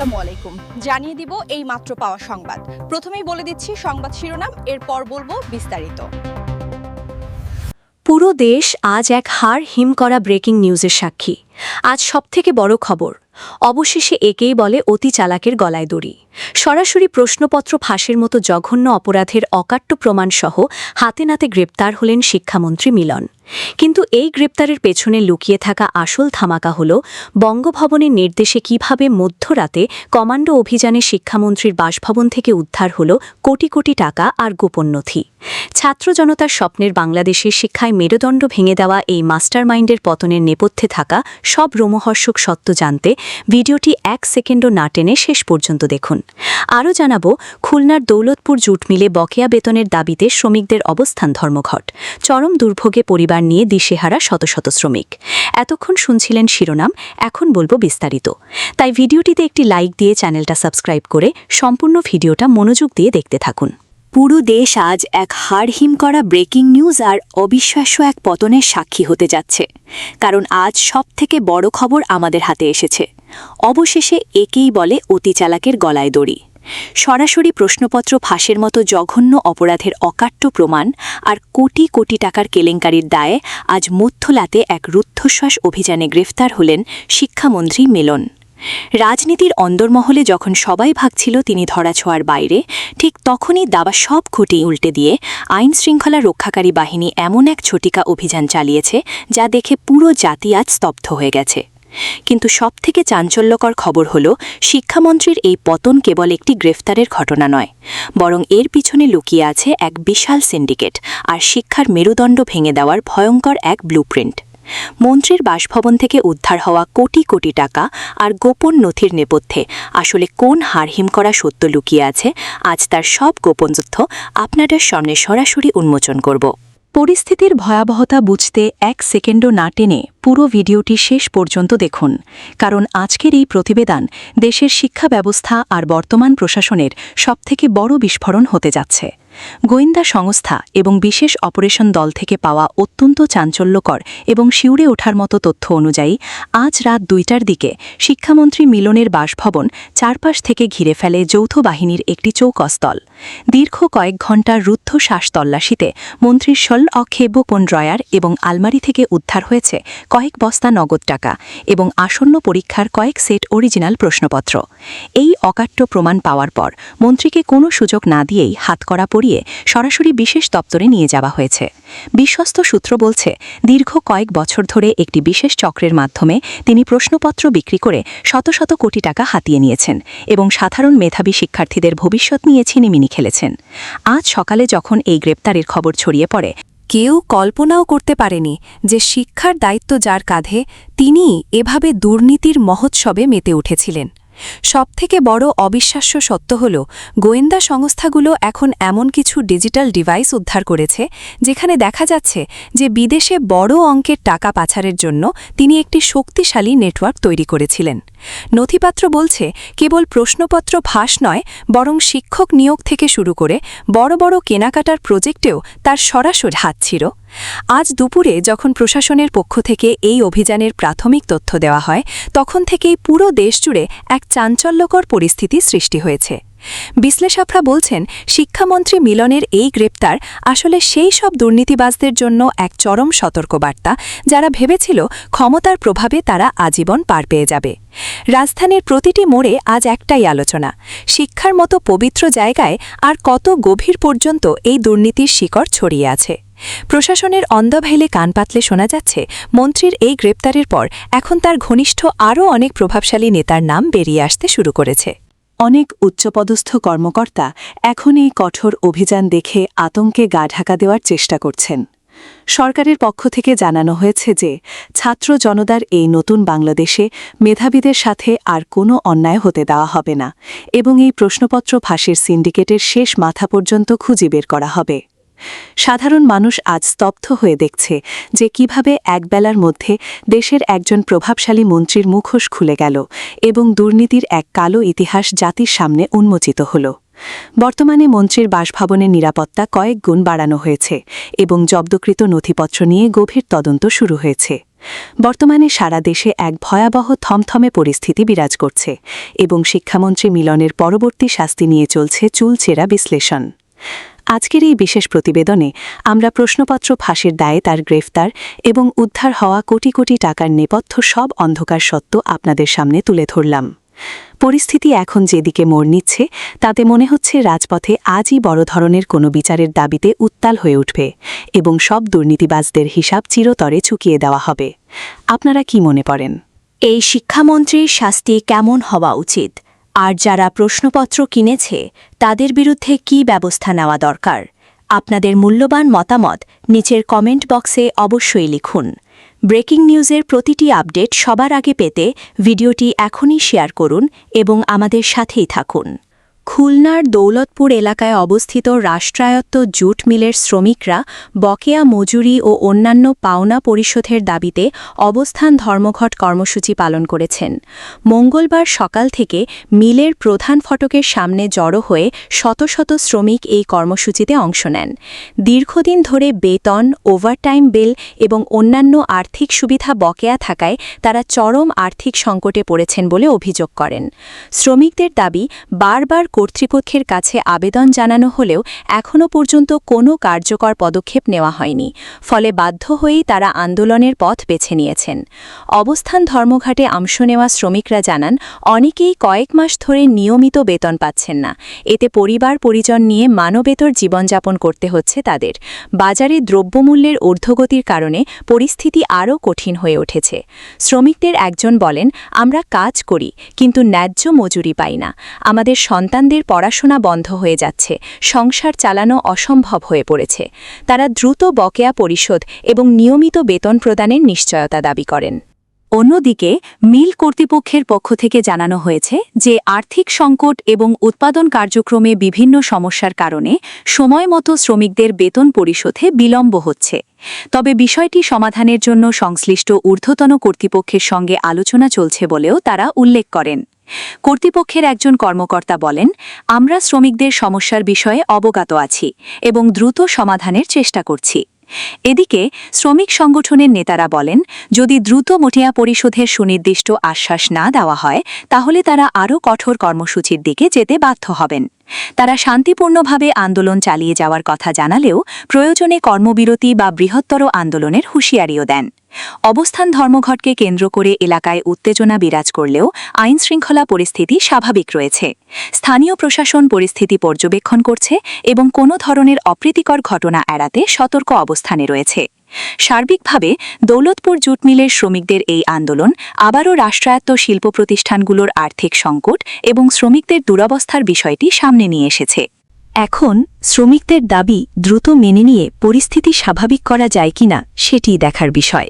আসসালামু আলাইকুম। জানিয়ে দিব এই মাত্র পাওয়া সংবাদ। প্রথমেই বলে দিচ্ছি সংবাদ শিরোনাম, এরপর বলবো বিস্তারিত। পুরো দেশ আজ এক হাড় হিম করা ব্রেকিং নিউজের সাক্ষী। আজ সবথেকে বড় খবর, অবশেষে একেই বলে অতি চালাকের গলায় দড়ি। সরাসরি প্রশ্নপত্র ফাঁসের মতো জঘন্য অপরাধের অকাট্য প্রমাণসহ হাতে নাতে গ্রেপ্তার হলেন শিক্ষামন্ত্রী মিলন। কিন্তু এই গ্রেপ্তারের পেছনে লুকিয়ে থাকা আসল ধামাকা হল বঙ্গভবনের নির্দেশে কিভাবে মধ্যরাতে কমান্ডো অভিযানে শিক্ষামন্ত্রীর বাসভবন থেকে উদ্ধার হল কোটি কোটি টাকা আর গোপন নথি। ছাত্র জনতার স্বপ্নের বাংলাদেশের শিক্ষায় মেরুদণ্ড ভেঙে দেওয়া এই মাস্টারমাইন্ডের পতনের নেপথ্যে থাকা সব রোমহর্ষক সত্য জানতে ভিডিওটি 1 সেকেন্ডও না টেনে শেষ পর্যন্ত দেখুন। আরও জানাব, খুলনার দৌলতপুর জুট মিলে বকেয়া বেতনের দাবিতে শ্রমিকদের অবস্থান ধর্মঘট, চরম দুর্ভোগে পরিবার নিয়ে দিশেহারা শত শত শ্রমিক। এতক্ষণ শুনছিলেন শিরোনাম, এখন বলবো বিস্তারিত। তাই ভিডিওটিতে একটি লাইক দিয়ে চ্যানেলটা সাবস্ক্রাইব করে সম্পূর্ণ ভিডিওটা মনোযোগ দিয়ে দেখতে থাকুন। পুরো দেশ আজ এক হাড় হিম করা ব্রেকিং নিউজ আর অবিশ্বাস্য এক পতনের সাক্ষী হতে যাচ্ছে। কারণ আজ সবথেকে বড় খবর আমাদের হাতে এসেছে। অবশেষে একেই বলে অতি চালাকের গলায় দড়ি। সরাসরি প্রশ্নপত্র ফাঁসের মতো জঘন্য অপরাধের অকাট্য প্রমাণ আর কোটি কোটি টাকার কেলেঙ্কারির দায়ে আজ মধ্যরাতে এক রুদ্ধশ্বাস অভিযানে গ্রেফতার হলেন শিক্ষামন্ত্রী মিলন। রাজনীতির অন্দরমহলে যখন সবাই ভাবছিল তিনি ধরাছোঁয়ার বাইরে, ঠিক তখনই দাবা সব খুঁটি উল্টে দিয়ে আইন শৃঙ্খলা রক্ষাকারী বাহিনী এমন এক ঝটিকা অভিযান চালিয়েছে যা দেখে পুরো জাতি আজ স্তব্ধ হয়ে গেছে। কিন্তু সবথেকে চাঞ্চল্যকর খবর হল, শিক্ষামন্ত্রীর এই পতন কেবল একটি গ্রেফতারের ঘটনা নয়, বরং এর পিছনে লুকিয়ে আছে এক বিশাল সিন্ডিকেট আর শিক্ষার মেরুদণ্ড ভেঙে দেওয়ার ভয়ঙ্কর এক ব্লুপ্রিন্ট। মন্ত্রীর বাসভবন থেকে উদ্ধার হওয়া কোটি কোটি টাকা আর গোপন নথির নেপথ্যে আসলে কোন হাড়হিম করা সত্য লুকিয়ে আছে, আজ তার সব গোপন তথ্য আপনাদের সামনে সরাসরি উন্মোচন করব। পরিস্থিতির ভয়াবহতা বুঝতে 1 সেকেন্ডও না টেনে পুরো ভিডিওটি শেষ পর্যন্ত দেখুন। কারণ আজকের এই প্রতিবেদন দেশের শিক্ষা ব্যবস্থা আর বর্তমান প্রশাসনের সবথেকে বড় বিস্ফোরণ হতে যাচ্ছে। গোয়েন্দা সংস্থা এবং বিশেষ অপারেশন দল থেকে পাওয়া অত্যন্ত চাঞ্চল্যকর এবং শিউরে ওঠার মতো তথ্য অনুযায়ী আজ রাত 2টার দিকে শিক্ষামন্ত্রী মিলনের বাসভবন চারপাশ থেকে ঘিরে ফেলে যৌথ বাহিনীর একটি চৌকস-দল। দীর্ঘ কয়েক ঘণ্টার রুদ্ধশ্বাস তল্লাশিতে মন্ত্রীর অক্ষেব্য পণ ড্রয়ার এবং আলমারি থেকে উদ্ধার হয়েছে কয়েক বস্তা নগদ টাকা এবং আসন্ন পরীক্ষার কয়েক সেট অরিজিনাল প্রশ্নপত্র। এই অকাট্য প্রমাণ পাওয়ার পর মন্ত্রীকে কোনো সুযোগ না দিয়েই হাতকড়া পরিয়ে সরাসরি বিশেষ দপ্তরে নিয়ে যাওয়া হয়েছে। বিশ্বস্ত সূত্র বলছে, দীর্ঘ কয়েক বছর ধরে একটি বিশেষ চক্রের মাধ্যমে তিনি প্রশ্নপত্র বিক্রি করে শত শত কোটি টাকা হাতিয়ে নিয়েছেন এবং সাধারণ মেধাবী শিক্ষার্থীদের ভবিষ্যৎ নিয়ে ছিনিমিনি খেলেছেন। আজ সকালে যখন এই গ্রেপ্তারের খবর ছড়িয়ে পড়ে, কেউ কল্পনাও করতে পারেনি যে শিক্ষার দায়িত্ব যার কাঁধে, তিনিই এভাবে দুর্নীতির মহোৎসবে মেতে উঠেছিলেন। সবথেকে বড় অবিশ্বাস্য সত্য হল, গোয়েন্দা সংস্থাগুলো এখন এমন কিছু ডিজিটাল ডিভাইস উদ্ধার করেছে যেখানে দেখা যাচ্ছে যে বিদেশে বড় অঙ্কের টাকা পাচারের জন্য তিনি একটি শক্তিশালী নেটওয়ার্ক তৈরি করেছিলেন। নথিপত্র বলছে, কেবল প্রশ্নপত্র ফাঁস নয়, বরং শিক্ষক নিয়োগ থেকে শুরু করে বড় বড় কেনাকাটার প্রজেক্টেও তার সরাসরি হাত ছিল। আজ দুপুরে যখন প্রশাসনের পক্ষ থেকে এই অভিযানের প্রাথমিক তথ্য দেওয়া হয়, তখন থেকেই পুরো দেশ জুড়ে এক চাঞ্চল্যকর পরিস্থিতি সৃষ্টি হয়েছে। বিশ্লেষকরা বলছেন, শিক্ষামন্ত্রী মিলনের এই গ্রেপ্তার আসলে সেই সব দুর্নীতিবাজদের জন্য এক চরম সতর্কবার্তা যারা ভেবেছিল ক্ষমতার প্রভাবে তারা আজীবন পার পেয়ে যাবে। রাজধানীর প্রতিটি মোড়ে আজ একটাই আলোচনা, শিক্ষার মতো পবিত্র জায়গায় আর কত গভীর পর্যন্ত এই দুর্নীতির শিকড় ছড়িয়ে আছে। প্রশাসনের অন্ধভেলে কান পাতলে শোনা যাচ্ছে, মন্ত্রীর এই গ্রেপ্তারের পর এখন তার ঘনিষ্ঠ আরও অনেক প্রভাবশালী নেতার নাম বেরিয়ে আসতে শুরু করেছে। অনেক উচ্চপদস্থ কর্মকর্তা এখন এই কঠোর অভিযান দেখে আতঙ্কে গা ঢাকা দেওয়ার চেষ্টা করছেন। সরকারের পক্ষ থেকে জানানো হয়েছে যে ছাত্র জনতার এই নতুন বাংলাদেশে মেধাবীদের সাথে আর কোনো অন্যায় হতে দেওয়া হবে না এবং এই প্রশ্নপত্র ফাঁসের সিন্ডিকেটের শেষ মাথা পর্যন্ত খুঁজে বের করা হবে। সাধারণ মানুষ আজ স্তব্ধ হয়ে দেখছে যে কিভাবে একবেলার মধ্যে দেশের একজন প্রভাবশালী মন্ত্রীর মুখোশ খুলে গেল এবং দুর্নীতির এক কালো ইতিহাস জাতির সামনে উন্মোচিত হল। বর্তমানে মন্ত্রীর বাসভবনের নিরাপত্তা কয়েক গুণ বাড়ানো হয়েছে এবং জব্দকৃত নথিপত্র নিয়ে গভীর তদন্ত শুরু হয়েছে। বর্তমানে সারা দেশে এক ভয়াবহ থমথমে পরিস্থিতি বিরাজ করছে এবং শিক্ষামন্ত্রী মিলনের পরবর্তী শাস্তি নিয়ে চলছে চুলচেরা বিশ্লেষণ। আজকের এই বিশেষ প্রতিবেদনে আমরা প্রশ্নপত্র ফাঁসের দায়ে তার গ্রেফতার এবং উদ্ধার হওয়া কোটি কোটি টাকার নেপথ্য সব অন্ধকার সত্য আপনাদের সামনে তুলে ধরলাম। পরিস্থিতি এখন যেদিকে মোড় নিচ্ছে তাতে মনে হচ্ছে রাজপথে আজই বড় ধরনের কোনো বিচারের দাবিতে উত্তাল হয়ে উঠবে এবং সব দুর্নীতিবাজদের হিসাব চিরতরে চুকিয়ে দেওয়া হবে। আপনারা কি মনে করেন? এই শিক্ষামন্ত্রীর শাস্তি কেমন হওয়া উচিত, আর যারা প্রশ্নপত্র কিনেছে তাদের বিরুদ্ধে কী ব্যবস্থা নেওয়া দরকার? আপনাদের মূল্যবান মতামত নিচের কমেন্ট বক্সে অবশ্যই লিখুন। ব্রেকিং নিউজের প্রতিটি আপডেট সবার আগে পেতে ভিডিওটি এখনই শেয়ার করুন এবং আমাদের সাথেই থাকুন। খুলনার দৌলতপুর এলাকায় অবস্থিত রাষ্ট্রায়ত্ত জুট মিলের শ্রমিকরা বকেয়া মজুরি ও অন্যান্য পাওনা পরিশোধের দাবিতে অবস্থান ধর্মঘট কর্মসূচি পালন করেছেন। মঙ্গলবার সকাল থেকে মিলের প্রধান ফটকের সামনে জড়ো হয়ে শত শত শ্রমিক এই কর্মসূচিতে অংশ নেন। দীর্ঘদিন ধরে বেতন, ওভারটাইম বিল এবং অন্যান্য আর্থিক সুবিধা বকেয়া থাকায় তারা চরম আর্থিক সংকটে পড়েছেন বলে অভিযোগ করেন। শ্রমিকদের দাবি, বারবার কর্তৃপক্ষের কাছে আবেদন জানানো হলেও এখনও পর্যন্ত কোনো কার্যকর পদক্ষেপ নেওয়া হয়নি, ফলে বাধ্য হয়েই তারা আন্দোলনের পথ বেছে নিয়েছেন। অবস্থান ধর্মঘটে অংশ নেওয়া শ্রমিকরা জানান, অনেকেই কয়েক মাস ধরে নিয়মিত বেতন পাচ্ছেন না। এতে পরিবার পরিজন নিয়ে মানবেতর জীবনযাপন করতে হচ্ছে তাদের। বাজারে দ্রব্যমূল্যের ঊর্ধ্বগতির কারণে পরিস্থিতি আরও কঠিন হয়ে উঠেছে। শ্রমিকদের একজন বলেন, আমরা কাজ করি কিন্তু ন্যায্য মজুরি পাই না। আমাদের সন্তানদের পড়াশোনা বন্ধ হয়ে যাচ্ছে, সংসার চালানো অসম্ভব হয়ে পড়েছে। তারা দ্রুত বকেয়া পরিশোধ এবং নিয়মিত বেতন প্রদানের নিশ্চয়তা দাবি করেন। অন্যদিকে মিল কর্তৃপক্ষের পক্ষ থেকে জানানো হয়েছে যে আর্থিক সংকট এবং উৎপাদন কার্যক্রমে বিভিন্ন সমস্যার কারণে সময়মতো শ্রমিকদের বেতন পরিশোধে বিলম্ব হচ্ছে। তবে বিষয়টি সমাধানের জন্য সংশ্লিষ্ট ঊর্ধ্বতন কর্তৃপক্ষের সঙ্গে আলোচনা চলছে বলেও তারা উল্লেখ করেন। কর্তৃপক্ষের একজন কর্মকর্তা বলেন, আমরা শ্রমিকদের সমস্যার বিষয়ে অবগত আছি এবং দ্রুত সমাধানের চেষ্টা করছি। এদিকে শ্রমিক সংগঠনের নেতারা বলেন, যদি দ্রুত বকেয়া পরিশোধের সুনির্দিষ্ট আশ্বাস না দেওয়া হয় তাহলে তারা আরও কঠোর কর্মসূচির দিকে যেতে বাধ্য হবেন। তারা শান্তিপূর্ণভাবে আন্দোলন চালিয়ে যাওয়ার কথা জানালেও প্রয়োজনে কর্মবিরতি বা বৃহত্তর আন্দোলনের হুঁশিয়ারিও দেন। অবস্থান ধর্মঘটকে কেন্দ্র করে এলাকায় উত্তেজনা বিরাজ করলেও আইনশৃঙ্খলা পরিস্থিতি স্বাভাবিক রয়েছে। স্থানীয় প্রশাসন পরিস্থিতি পর্যবেক্ষণ করছে এবং কোনো ধরনের অপ্রীতিকর ঘটনা এড়াতে সতর্ক অবস্থানে রয়েছে। সার্বিকভাবে দৌলতপুর জুট মিলের শ্রমিকদের এই আন্দোলন আবারও রাষ্ট্রায়ত্ত শিল্প প্রতিষ্ঠানগুলোর আর্থিক সংকট এবং শ্রমিকদের দুরবস্থার বিষয়টি সামনে নিয়ে এসেছে। এখন শ্রমিকদের দাবি দ্রুত মেনে নিয়ে পরিস্থিতি স্বাভাবিক করা যায় কিনা সেটিই দেখার বিষয়।